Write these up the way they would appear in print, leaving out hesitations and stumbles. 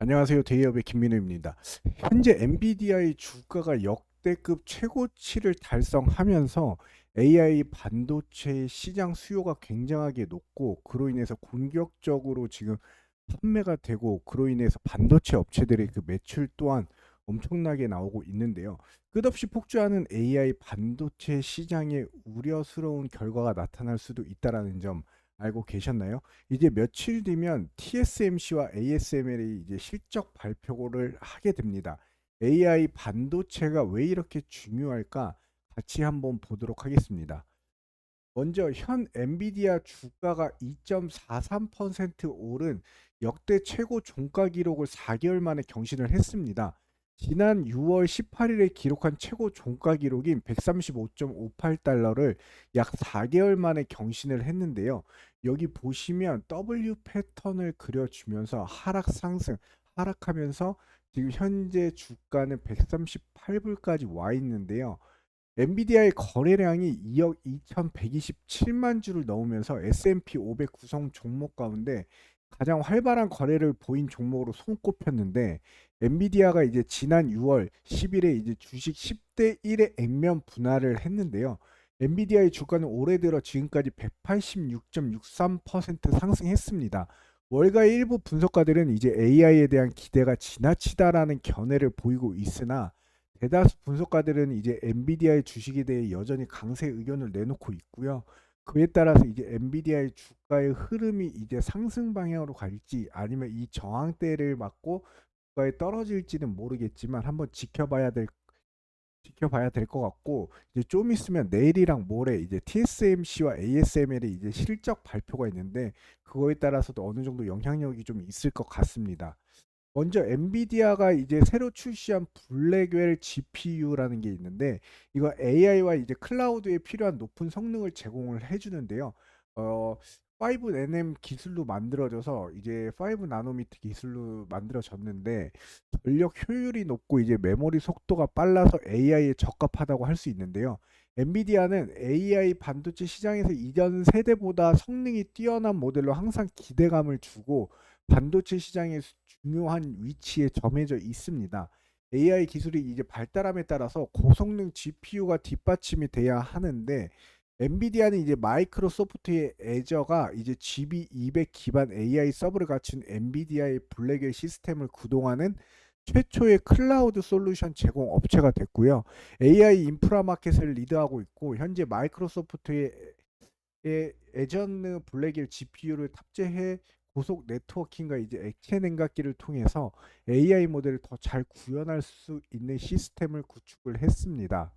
안녕하세요. 데이업의 김민우입니다. 현재 엔비디아의 주가가 역대급 최고치를 달성하면서 AI 반도체 시장 수요가 굉장하게 높고 그로 인해서 공격적으로 지금 판매가 되고 그로 인해서 반도체 업체들의 그 매출 또한 엄청나게 나오고 있는데요. 끝없이 폭주하는 AI 반도체 시장에 우려스러운 결과가 나타날 수도 있다라는 점 알고 계셨나요? 이제 며칠 뒤면 TSMC와 ASML이 이제 실적 발표를 하게 됩니다. AI 반도체가 왜 이렇게 중요할까? 같이 한번 보도록 하겠습니다. 먼저 현 엔비디아 주가가 2.43% 오른 역대 최고 종가 기록을 4개월 만에 경신을 했습니다. 지난 6월 18일에 기록한 최고 종가 기록인 135.58달러를 약 4개월 만에 경신을 했는데요. 여기 보시면 W 패턴을 그려주면서 하락 상승, 하락하면서 지금 현재 주가는 138불까지 와 있는데요. 엔비디아의 거래량이 2억 2,127만 주를 넘으면서 S&P 500 구성 종목 가운데 가장 활발한 거래를 보인 종목으로 손꼽혔는데 엔비디아가 이제 지난 6월 10일에 이제 주식 10대 1의 액면 분할을 했는데요. 엔비디아의 주가는 올해 들어 지금까지 186.63% 상승했습니다. 월가의 일부 분석가들은 이제 AI에 대한 기대가 지나치다라는 견해를 보이고 있으나 대다수 분석가들은 이제 엔비디아의 주식에 대해 여전히 강세 의견을 내놓고 있고요. 그에 따라서 이제 엔비디아의 주가의 흐름이 이제 상승 방향으로 갈지 아니면 이 저항대를 맞고 주가에 떨어질지는 모르겠지만 한번 지켜봐야 될 것 같고 이제 좀 있으면 내일이랑 모레 이제 TSMC와 ASML의 이제 실적 발표가 있는데 그거에 따라서도 어느 정도 영향력이 좀 있을 것 같습니다. 먼저 엔비디아가 이제 새로 출시한 블랙웰 GPU라는 게 있는데 이거 AI와 이제 클라우드에 필요한 높은 성능을 제공을 해주는데요. 어, 5nm 기술로 만들어져서 이제 5 나노미터 기술로 만들어졌는데 전력 효율이 높고 이제 메모리 속도가 빨라서 AI에 적합하다고 할 수 있는데요. 엔비디아는 AI 반도체 시장에서 이전 세대보다 성능이 뛰어난 모델로 항상 기대감을 주고 반도체 시장의 중요한 위치에 점해져 있습니다. AI 기술이 이제 발달함에 따라서 고성능 GPU가 뒷받침이 돼야 하는데 엔비디아는 이제 마이크로소프트의 애저가 이제 GB200 기반 AI 서버를 갖춘 엔비디아의 블랙의 시스템을 구동하는 최초의 클라우드 솔루션 제공 업체가 됐고요. AI 인프라 마켓을 리드하고 있고 현재 마이크로소프트의 에전느 블랙일 GPU를 탑재해 고속 네트워킹과 이제 액체 냉각기를 통해서 AI 모델을 더 잘 구현할 수 있는 시스템을 구축을 했습니다.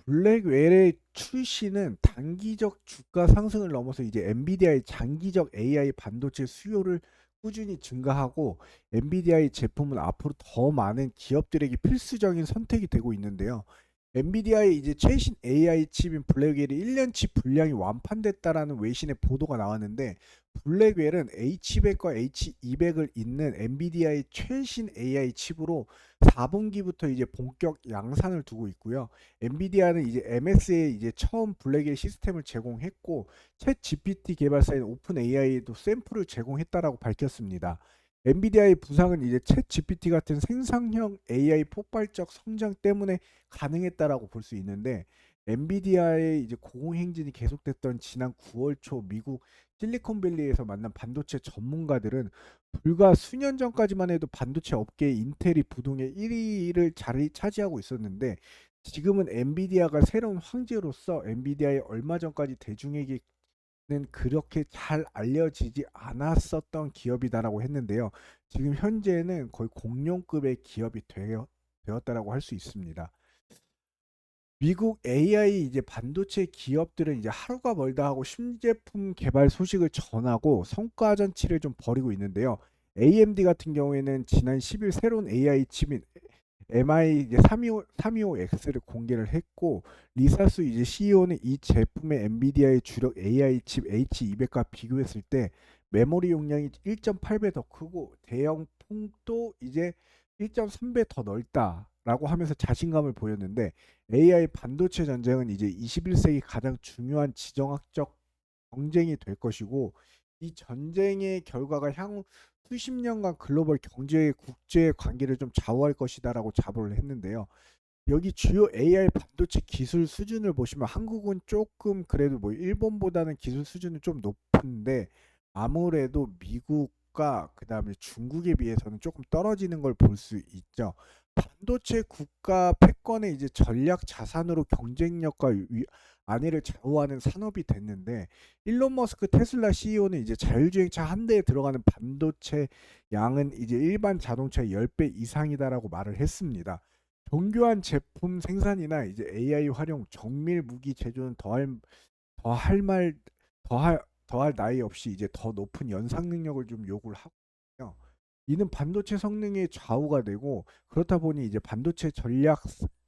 블랙웰의 출시는 단기적 주가 상승을 넘어서 이제 엔비디아의 장기적 AI 반도체 수요를 꾸준히 증가하고 엔비디아의 제품은 앞으로 더 많은 기업들에게 필수적인 선택이 되고 있는데요. 엔비디아의 이제 최신 AI 칩인 블랙웰이 1년치 분량이 완판됐다라는 외신의 보도가 나왔는데 블랙웰은 H100과 H200을 잇는 엔비디아의 최신 AI 칩으로 4분기부터 이제 본격 양산을 두고 있고요. 엔비디아는 이제 MS에 이제 처음 블랙의 시스템을 제공했고 챗 GPT 개발사인 오픈 AI에도 샘플을 제공했다라고 밝혔습니다. 엔비디아의 부상은 이제 챗 GPT 같은 생성형 AI 폭발적 성장 때문에 가능했다라고 볼 수 있는데 엔비디아의 이제 고공행진이 계속됐던 지난 9월 초 미국 실리콘밸리에서 만난 반도체 전문가들은 불과 수년 전까지만 해도 반도체 업계의 인텔이 부동의 1위를 자리 차지하고 있었는데 지금은 엔비디아가 새로운 황제로서 엔비디아의 얼마 전까지 대중에게는 그렇게 잘 알려지지 않았었던 기업이다라고 했는데요. 지금 현재는 거의 공룡급의 기업이 되었다라고 할 수 있습니다. 미국 AI 이제 반도체 기업들은 이제 하루가 멀다 하고 신제품 개발 소식을 전하고 성과 잔치를 좀 벌이고 있는데요. AMD 같은 경우에는 지난 10일 새로운 AI 칩인 MI 이제 325X를 공개를 했고 리사스 이제 CEO는 이 제품의 엔비디아의 주력 AI 칩 H200과 비교했을 때 메모리 용량이 1.8배 더 크고 대형 폼도 이제 1.3배 더 넓다라고 하면서 자신감을 보였는데 AI 반도체 전쟁은 이제 21세기 가장 중요한 지정학적 경쟁이 될 것이고 이 전쟁의 결과가 향후 수십 년간 글로벌 경제의 국제 관계를 좀 좌우할 것이다라고 자부를 했는데요. 여기 주요 AI 반도체 기술 수준을 보시면 한국은 조금 그래도 뭐 일본보다는 기술 수준은 좀 높은데 아무래도 미국과 그다음에 중국에 비해서는 조금 떨어지는 걸 볼 수 있죠. 반도체 국가 패권의 이제 전략 자산으로 경쟁력과 안위를 좌우하는 산업이 됐는데 일론 머스크 테슬라 CEO는 이제 자율주행차 한 대에 들어가는 반도체 양은 이제 일반 자동차의 10배 이상이다라고 말을 했습니다. 정교한 제품 생산이나 이제 AI 활용, 정밀 무기 제조는 더할 말 더할 나위 없이 이제 더 높은 연상 능력을 좀 요구를 하거든요. 이는 반도체 성능의 좌우가 되고 그렇다 보니 이제 반도체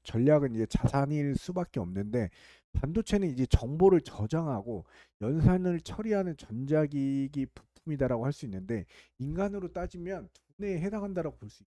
전략은 이제 자산일 수밖에 없는데 반도체는 이제 정보를 저장하고 연산을 처리하는 전자기기 부품이다라고 할 수 있는데 인간으로 따지면 두뇌에 해당한다라고 볼 수 있습니다.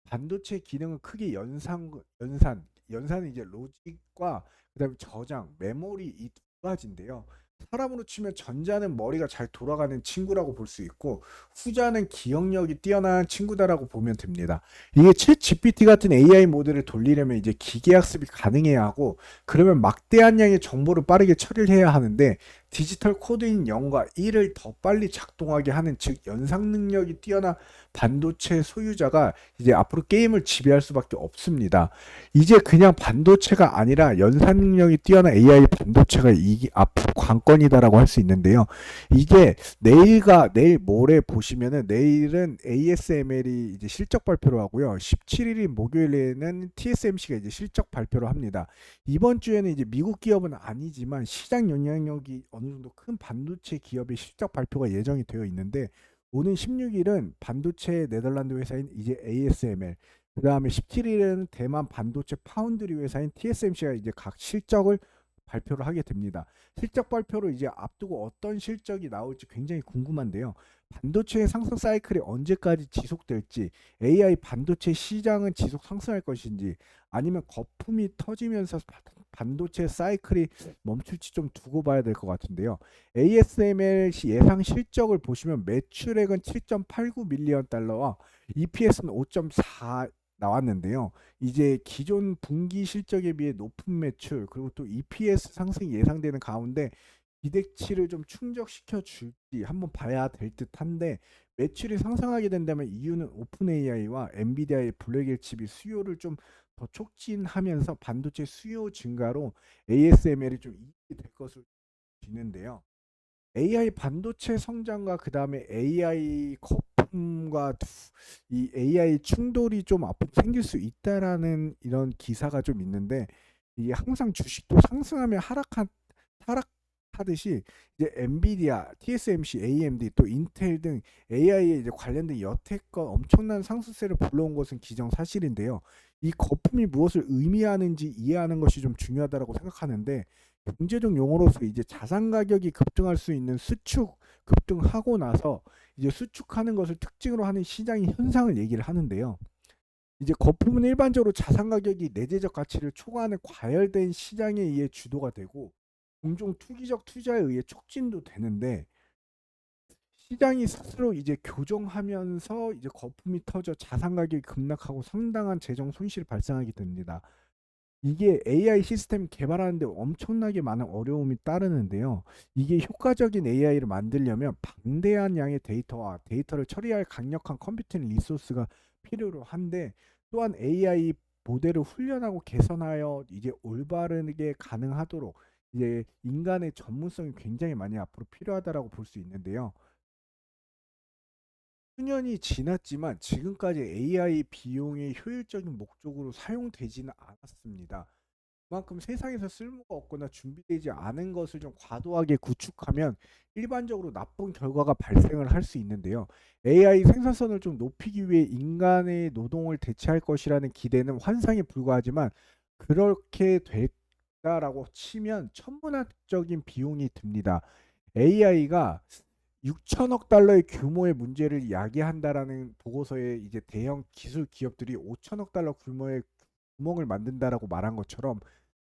반도체 기능은 크게 연산은 이제 로직과 그다음에 저장, 메모리 이 두 가지인데요. 사람으로 치면 전자는 머리가 잘 돌아가는 친구라고 볼 수 있고 후자는 기억력이 뛰어난 친구다라고 보면 됩니다. 이게 챗 GPT 같은 AI 모델을 돌리려면 이제 기계학습이 가능해야 하고 그러면 막대한 양의 정보를 빠르게 처리를 해야 하는데 디지털 코드인 0과 1을 더 빨리 작동하게 하는 즉 연상 능력이 뛰어난 반도체 소유자가 이제 앞으로 게임을 지배할 수밖에 없습니다. 이제 그냥 반도체가 아니라 연산 능력이 뛰어난 AI 반도체가 이 앞으로 관건이다라고 할 수 있는데요. 이게 내일 모레 보시면은 내일은 ASML이 이제 실적 발표를 하고요. 17일인 목요일에는 TSMC가 이제 실적 발표를 합니다. 이번 주에는 이제 미국 기업은 아니지만 시장 영향력이 어느 정도 큰 반도체 기업의 실적 발표가 예정이 되어 있는데 오는 16일은 반도체 네덜란드 회사인 이제 ASML, 그 다음에 17일에는 대만 반도체 파운드리 회사인 TSMC가 이제 각 실적을 발표를 하게 됩니다. 실적 발표를 이제 앞두고 어떤 실적이 나올지 굉장히 궁금한데요. 반도체의 상승 사이클이 언제까지 지속될지, AI 반도체 시장은 지속 상승할 것인지, 아니면 거품이 터지면서 반도체 사이클이 멈출지 좀 두고 봐야 될 것 같은데요. ASML 예상 실적을 보시면 매출액은 7.89 밀리언 달러와 EPS는 5.4 나왔는데요. 이제 기존 분기 실적에 비해 높은 매출 그리고 또 EPS 상승이 예상되는 가운데 기대치를 좀 충족시켜 줄지 한번 봐야 될 듯한데 매출이 상승하게 된다면 이유는 오픈 AI와 엔비디아의 블랙엘 칩이 수요를 좀 더 촉진하면서 반도체 수요 증가로 ASML이 좀 이익이 될 것으로 보이는데요. AI 반도체 성장과 그 다음에 AI 거품과 이 AI 충돌이 좀 앞으로 생길 수 있다라는 이런 기사가 좀 있는데 이게 항상 주식도 상승하면 하락하듯이 이제 엔비디아, TSMC, AMD 또 인텔 등 AI에 이제 관련된 여태껏 엄청난 상승세를 불러온 것은 기정사실인데요. 이 거품이 무엇을 의미하는지 이해하는 것이 좀 중요하다고 생각하는데 경제적 용어로서 이제 자산 가격이 급등할 수 있는 수축 급등하고 나서 이제 수축하는 것을 특징으로 하는 시장의 현상을 얘기를 하는데요. 이제 거품은 일반적으로 자산 가격이 내재적 가치를 초과하는 과열된 시장에 의해 주도가 되고 종종 투기적 투자에 의해 촉진도 되는데 시장이 스스로 이제 교정하면서 이제 거품이 터져 자산 가격이 급락하고 상당한 재정 손실이 발생하게 됩니다. 이게 AI 시스템 개발하는데 엄청나게 많은 어려움이 따르는데요. 이게 효과적인 AI를 만들려면 방대한 양의 데이터와 데이터를 처리할 강력한 컴퓨팅 리소스가 필요로 한데 또한 AI 모델을 훈련하고 개선하여 이제 올바르게 가능하도록 이제 인간의 전문성이 굉장히 많이 앞으로 필요하다라고 볼 수 있는데요. 수년이 지났지만 지금까지 AI 비용의 효율적인 목적으로 사용되지는 않았습니다. 그만큼 세상에서 쓸모가 없거나 준비되지 않은 것을 좀 과도하게 구축하면 일반적으로 나쁜 결과가 발생을 할 수 있는데요. AI 생산성을 좀 높이기 위해 인간의 노동을 대체할 것이라는 기대는 환상에 불과하지만 그렇게 될까라고 치면 천문학적인 비용이 듭니다. AI가 6천억 달러의 규모의 문제를 야기한다라는 보고서에 이제 대형 기술 기업들이 5천억 달러 규모의 구멍을 만든다라고 말한 것처럼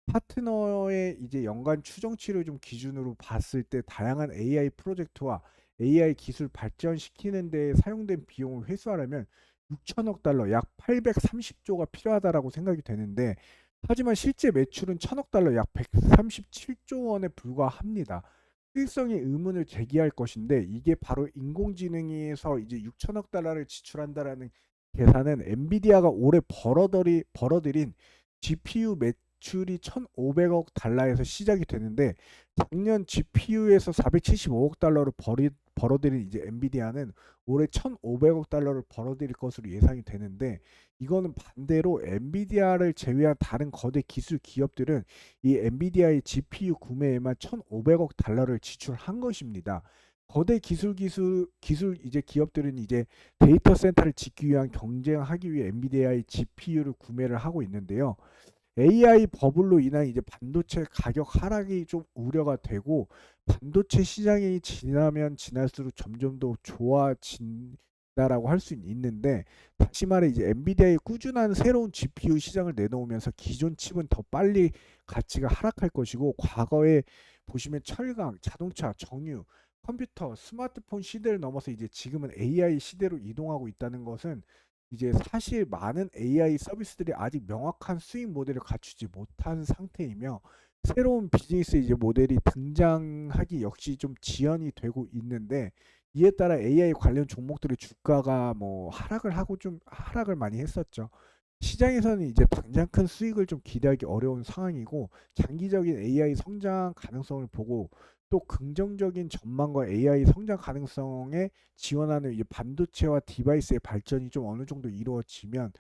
파트너의 이제 연간 추정치를 좀 기준으로 봤을 때 다양한 AI 프로젝트와 AI 기술 발전시키는 데 사용된 비용을 회수하려면 6천억 달러, 약 830조가 필요하다라고 생각이 되는데, 하지만 실제 매출은 1천억 달러, 약 137조 원에 불과합니다. 수익성의 의문을 제기할 것인데, 이게 바로 인공지능에서 이제 6천억 달러를 지출한다라는 계산은 엔비디아가 올해 벌어들인 GPU 매출이 1,500억 달러에서 시작이 되는데, 작년 GPU에서 475억 달러를 벌어들인 이제 엔비디아는 올해 1,500억 달러를 벌어들일 것으로 예상이 되는데, 이거는 반대로 엔비디아를 제외한 다른 거대 기술 기업들은 이 엔비디아의 GPU 구매에만 1,500억 달러를 지출한 것입니다. 거대 기술 이제 기업들은 이제 데이터 센터를 짓기 위한 경쟁하기 위해 엔비디아의 GPU를 구매를 하고 있는데요. AI 버블로 인한 이제 반도체 가격 하락이 좀 우려가 되고, 반도체 시장이 지나면 지날수록 점점 더 좋아진다라고 할 수 있는데, 다시 말해 이제 엔비디아의 꾸준한 새로운 GPU 시장을 내놓으면서 기존 칩은 더 빨리 가치가 하락할 것이고, 과거에 보시면 철강, 자동차, 정유, 컴퓨터, 스마트폰 시대를 넘어서 이제 지금은 AI 시대로 이동하고 있다는 것은, 이제 사실 많은 AI 서비스들이 아직 명확한 수익 모델을 갖추지 못한 상태이며, 새로운 비즈니스 이제 모델이 등장하기 역시 좀 지연이 되고 있는데, 이에 따라 AI 관련 종목들의 주가가 뭐 하락을 하고 좀 하락을 많이 했었죠. 시장에서는 이제 당장 큰 수익을 좀 기대하기 어려운 상황이고, 장기적인 AI 성장 가능성을 보고 또 긍정적인 전망과 AI 성장 가능성에 지원하는 이 반도체와 디바이스의 발전이 좀 어느 정도 이루어지면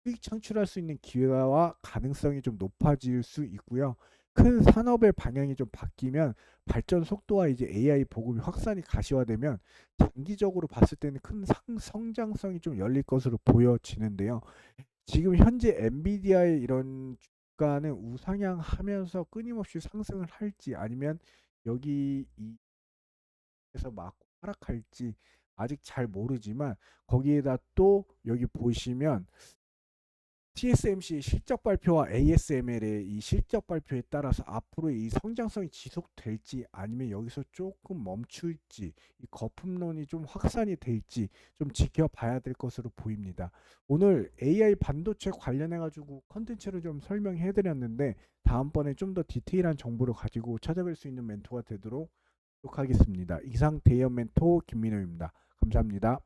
수익 창출할 수 있는 기회와 가능성이 좀 높아질 수 있고요. 큰 산업의 방향이 좀 바뀌면 발전 속도와 이제 AI 보급이 확산이 가시화되면 장기적으로 봤을 때는 큰 성장성이 좀 열릴 것으로 보여지는데요. 지금 현재 엔비디아의 이런 주가는 우상향하면서 끊임없이 상승을 할지, 아니면 여기 이에서 막 하락할지 아직 잘 모르지만, 거기에다 또 여기 보시면 TSMC의 실적 발표와 ASML의 이 실적 발표에 따라서 앞으로 이 성장성이 지속될지 아니면 여기서 조금 멈출지, 이 거품론이 좀 확산이 될지 좀 지켜봐야 될 것으로 보입니다. 오늘 AI 반도체 관련해 가지고 컨텐츠를 좀 설명해 드렸는데, 다음번에 좀 더 디테일한 정보를 가지고 찾아뵐 수 있는 멘토가 되도록 하겠습니다. 이상 대연 멘토 김민호입니다. 감사합니다.